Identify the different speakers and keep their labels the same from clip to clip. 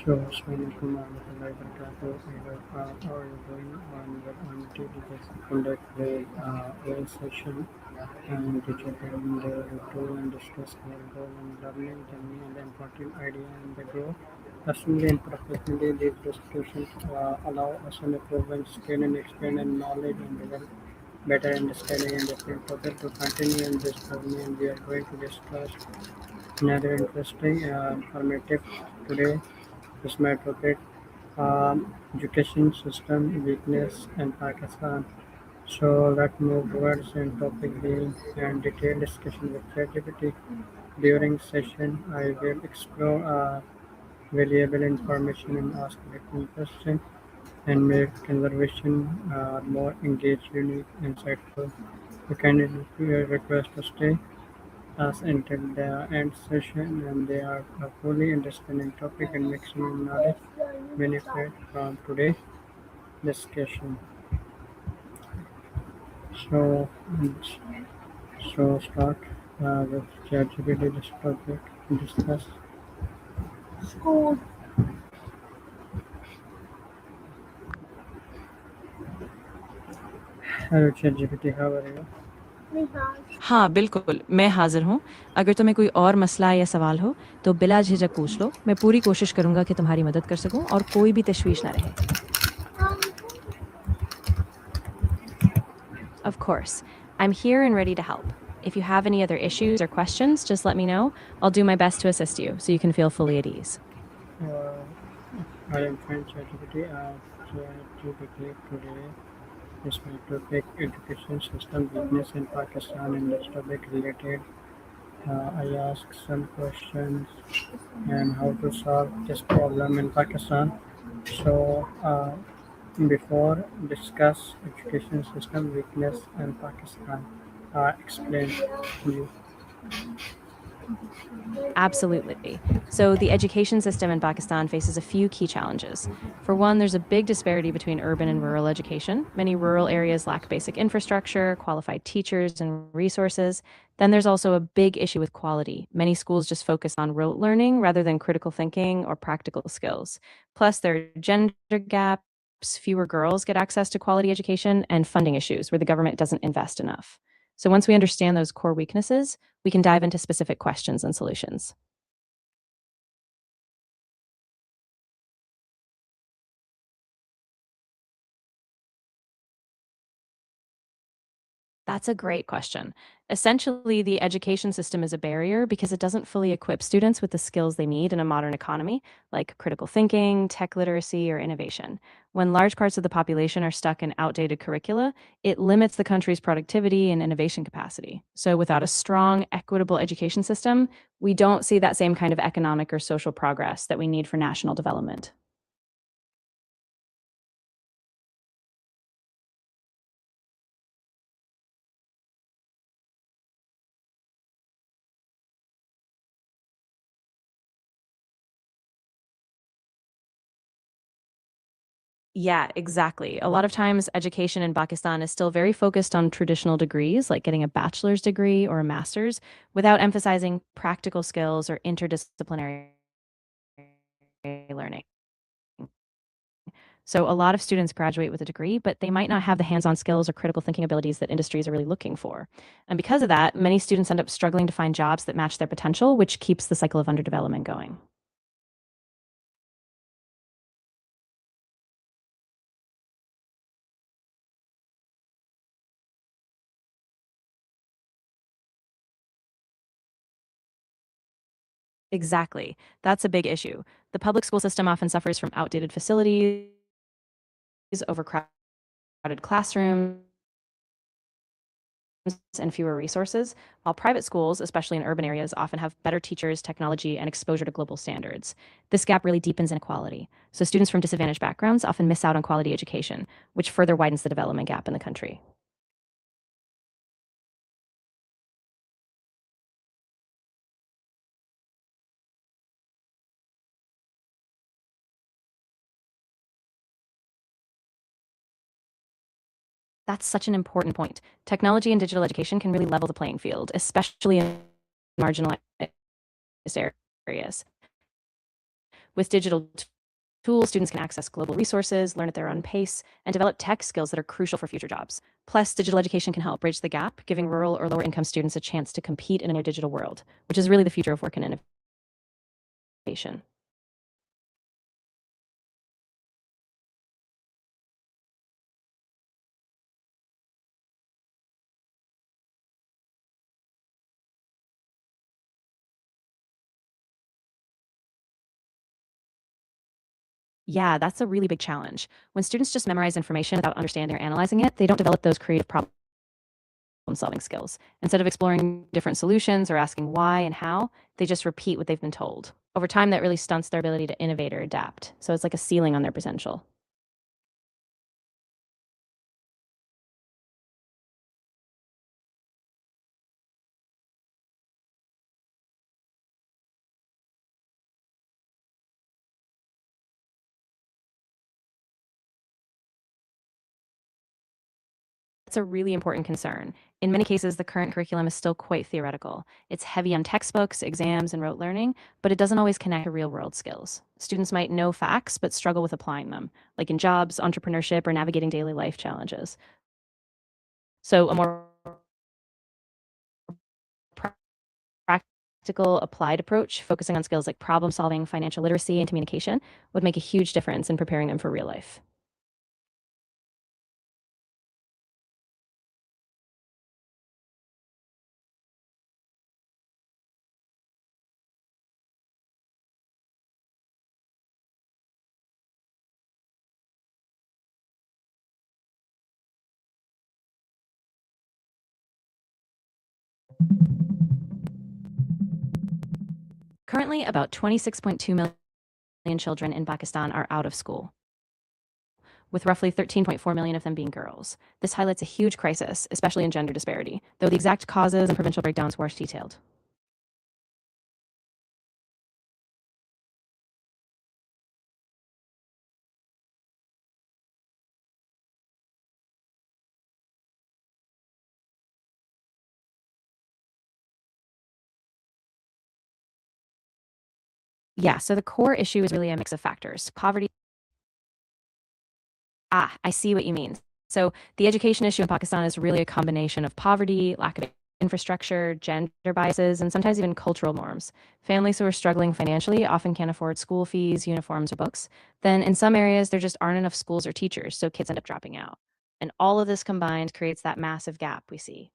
Speaker 1: So, Assalamualaikum warahmatullahi wabarakatuh. How are you doing? Well, on today conduct the AI session and teacher can to and discuss our goal and learning the new and important idea and the growth. Personally and professionally, these discussions allow us to improve and skill and expand and knowledge and develop better understanding and different topic to continue in this journey. And we are going to discuss another interesting informative today is my topic education system weakness in Pakistan. So let's move towards in topic being and detailed discussion with ChatGPT. During session, I will explore valuable information and ask different questions and make conversation more engaged, unique, insightful. You can request to stay us until the end session and they are fully understanding topic and maximum knowledge benefit from today's discussion. So, start with ChatGPT this topic discuss. Hello ChatGPT, how are you?
Speaker 2: हाँ, बिल्कुल, मैं हाज़िर हूँ। अगर तुम्हें कोई और मसला या सवाल हो, तो बिला झिझक पूछ लो। मैं पूरी कोशिश करूँगा कि तुम्हारी मदद कर सकूँ और कोई भी तशवीश ना रहे। Of course, I'm here and ready to help. If you have any other issues or questions, just let me know. I'll do my best to assist you so you can feel fully at ease.
Speaker 1: Uh, I am fine ChatGPT. ChatGPT today is my topic education system weakness in Pakistan and this topic related. I ask some questions and how to solve this problem in Pakistan. So, before discuss education system weakness in Pakistan, explain you.
Speaker 2: Absolutely. So, the education system in Pakistan faces a few key challenges. For one, there's a big disparity between urban and rural education. Many rural areas lack basic infrastructure, qualified teachers, and resources. Then there's also a big issue with quality. Many schools just focus on rote learning rather than critical thinking or practical skills. Plus, there are gender gaps, fewer girls get access to quality education, and funding issues where the government doesn't invest enough. So, once we understand those core weaknesses, we can dive into specific questions and solutions. That's a great question. Essentially, the education system is a barrier because it doesn't fully equip students with the skills they need in a modern economy, like critical thinking, tech literacy, or innovation. When large parts of the population are stuck in outdated curricula, it limits the country's productivity and innovation capacity. So, without a strong, equitable education system, we don't see that same kind of economic or social progress that we need for national development. Yeah, exactly. A lot of times, education in Pakistan is still very focused on traditional degrees, like getting a bachelor's degree or a master's, without emphasizing practical skills or interdisciplinary learning. So, a lot of students graduate with a degree, but they might not have the hands on skills or critical thinking abilities that industries are really looking for. And because of that, many students end up struggling to find jobs that match their potential, which keeps the cycle of underdevelopment going. Exactly. That's a big issue. The public school system often suffers from outdated facilities, overcrowded classrooms, and fewer resources, while private schools, especially in urban areas, often have better teachers, technology, and exposure to global standards. This gap really deepens inequality. So, students from disadvantaged backgrounds often miss out on quality education, which further widens the development gap in the country. That's such an important point. Technology and digital education can really level the playing field, especially in marginalized areas. With digital tools, students can access global resources, learn at their own pace, and develop tech skills that are crucial for future jobs. Plus, digital education can help bridge the gap, giving rural or lower income students a chance to compete in a new digital world, which is really the future of work and innovation. Yeah, that's a really big challenge. When students just memorize information without understanding or analyzing it, they don't develop those creative problem solving skills. Instead of exploring different solutions or asking why and how, they just repeat what they've been told. Over time, that really stunts their ability to innovate or adapt. So it's like a ceiling on their potential. That's a really important concern. In many cases, the current curriculum is still quite theoretical. It's heavy on textbooks, exams, and rote learning, but it doesn't always connect to real world skills. Students might know facts, but struggle with applying them, like in jobs, entrepreneurship, or navigating daily life challenges. So, a more pra- practical, applied approach, focusing on skills like problem solving, financial literacy, and communication, would make a huge difference in preparing them for real life. Currently, about 26.2 million children in Pakistan are out of school, with roughly 13.4 million of them being girls. This highlights a huge crisis, especially in gender disparity, though the exact causes and provincial breakdowns weren't detailed. Yeah, so the core issue is really a mix of factors. Poverty. I see what you mean. So the education issue in Pakistan is really a combination of poverty, lack of infrastructure, gender biases, and sometimes even cultural norms. Families who are struggling financially often can't afford school fees, uniforms, or books. Then in some areas, there just aren't enough schools or teachers, so kids end up dropping out. And all of this combined creates that massive gap we see.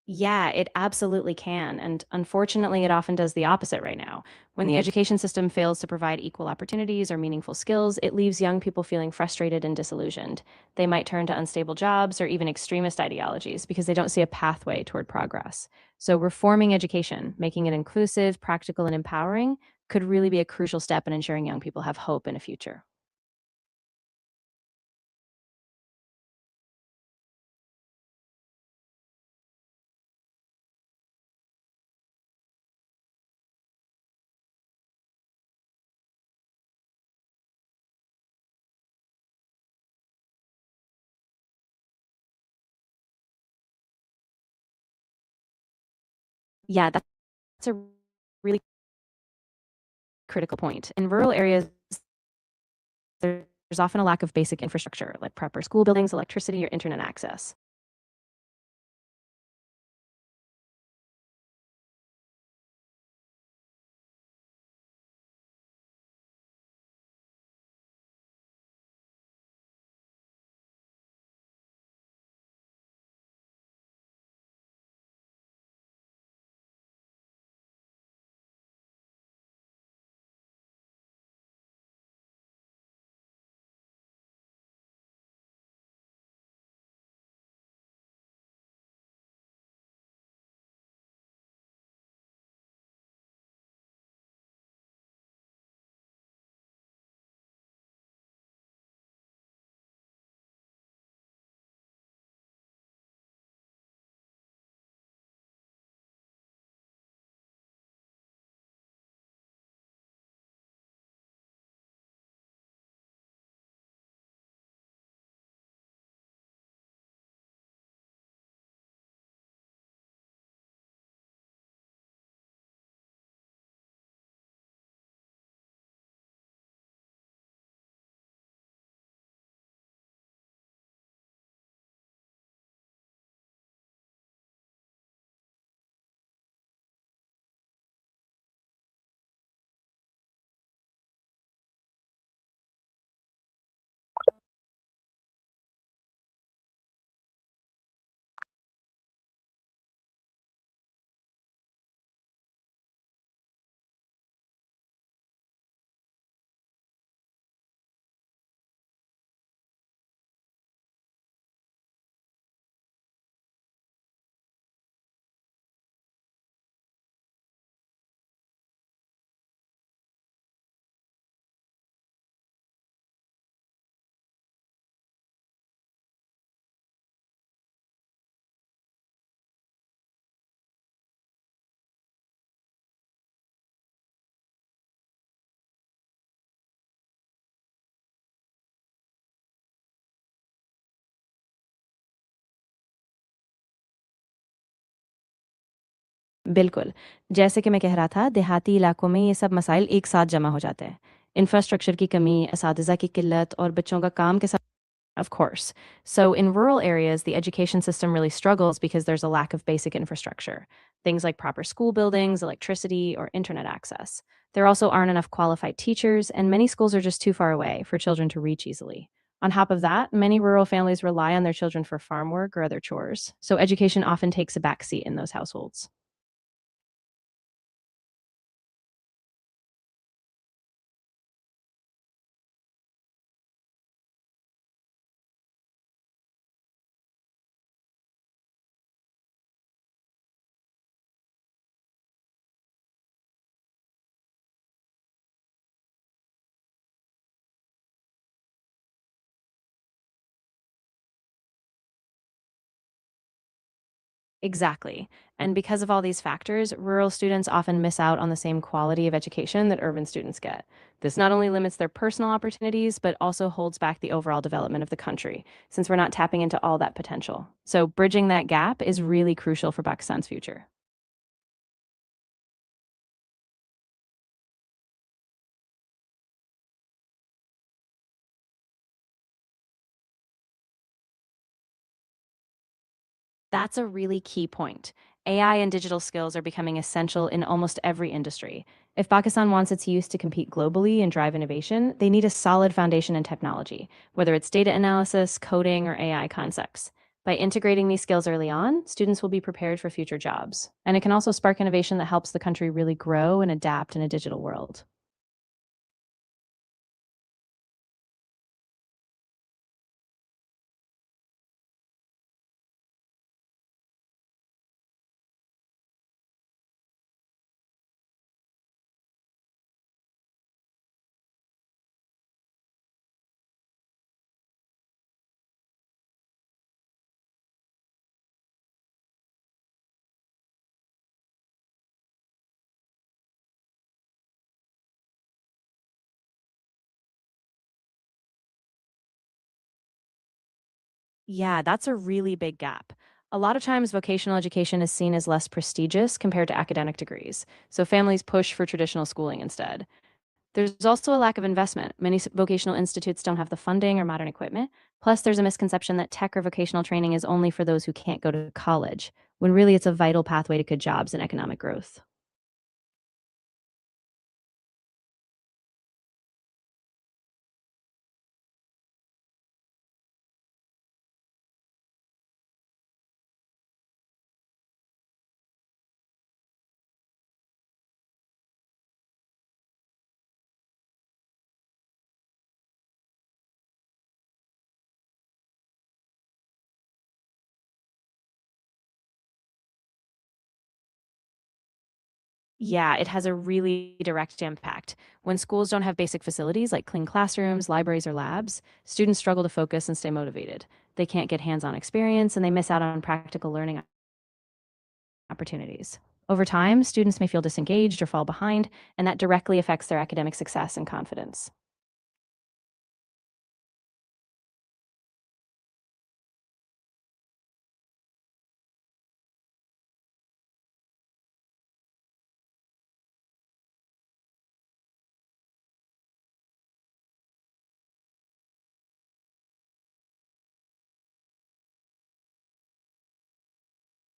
Speaker 2: Yeah, it absolutely can. And unfortunately, it often does the opposite right now. When the education system fails to provide equal opportunities or meaningful skills, it leaves young people feeling frustrated and disillusioned. They might turn to unstable jobs or even extremist ideologies because they don't see a pathway toward progress. So, reforming education, making it inclusive, practical, and empowering, could really be a crucial step in ensuring young people have hope in a future. Yeah, that's a really critical point. In rural areas, there's often a lack of basic infrastructure like proper school buildings, electricity, or internet access. बिल्कुल। जैसे कि मैं कह रहा था, देहाती इलाकों में ये सब मसाइल एक साथ जमा हो जाते हैं। इंफ्रास्ट्रक्चर की कमी, असातिज़ा की किल्लत और बच्चों का काम के साथ Of course. So, in rural areas, the education system really struggles because there's a lack of basic infrastructure. Things like proper school buildings, electricity, or internet access. There also aren't enough qualified teachers, and many schools are just too far away for children to reach easily. On top of that, many rural families rely on their children for farm work or other chores, so education often takes a backseat in those households. Exactly. And because of all these factors, rural students often miss out on the same quality of education that urban students get. This not only limits their personal opportunities, but also holds back the overall development of the country, since we're not tapping into all that potential. So, bridging that gap is really crucial for Pakistan's future. That's a really key point. AI and digital skills are becoming essential in almost every industry. If Pakistan wants its youth to compete globally and drive innovation, they need a solid foundation in technology, whether it's data analysis, coding, or AI concepts. By integrating these skills early on, students will be prepared for future jobs. And it can also spark innovation that helps the country really grow and adapt in a digital world. Yeah, that's a really big gap. A lot of times, vocational education is seen as less prestigious compared to academic degrees, so families push for traditional schooling instead. There's also a lack of investment. Many vocational institutes don't have the funding or modern equipment. Plus, there's a misconception that tech or vocational training is only for those who can't go to college, when really it's a vital pathway to good jobs and economic growth. Yeah, it has a really direct impact. When schools don't have basic facilities like clean classrooms, libraries, or labs, students struggle to focus and stay motivated. They can't get hands on experience and they miss out on practical learning opportunities. Over time, students may feel disengaged or fall behind, and that directly affects their academic success and confidence.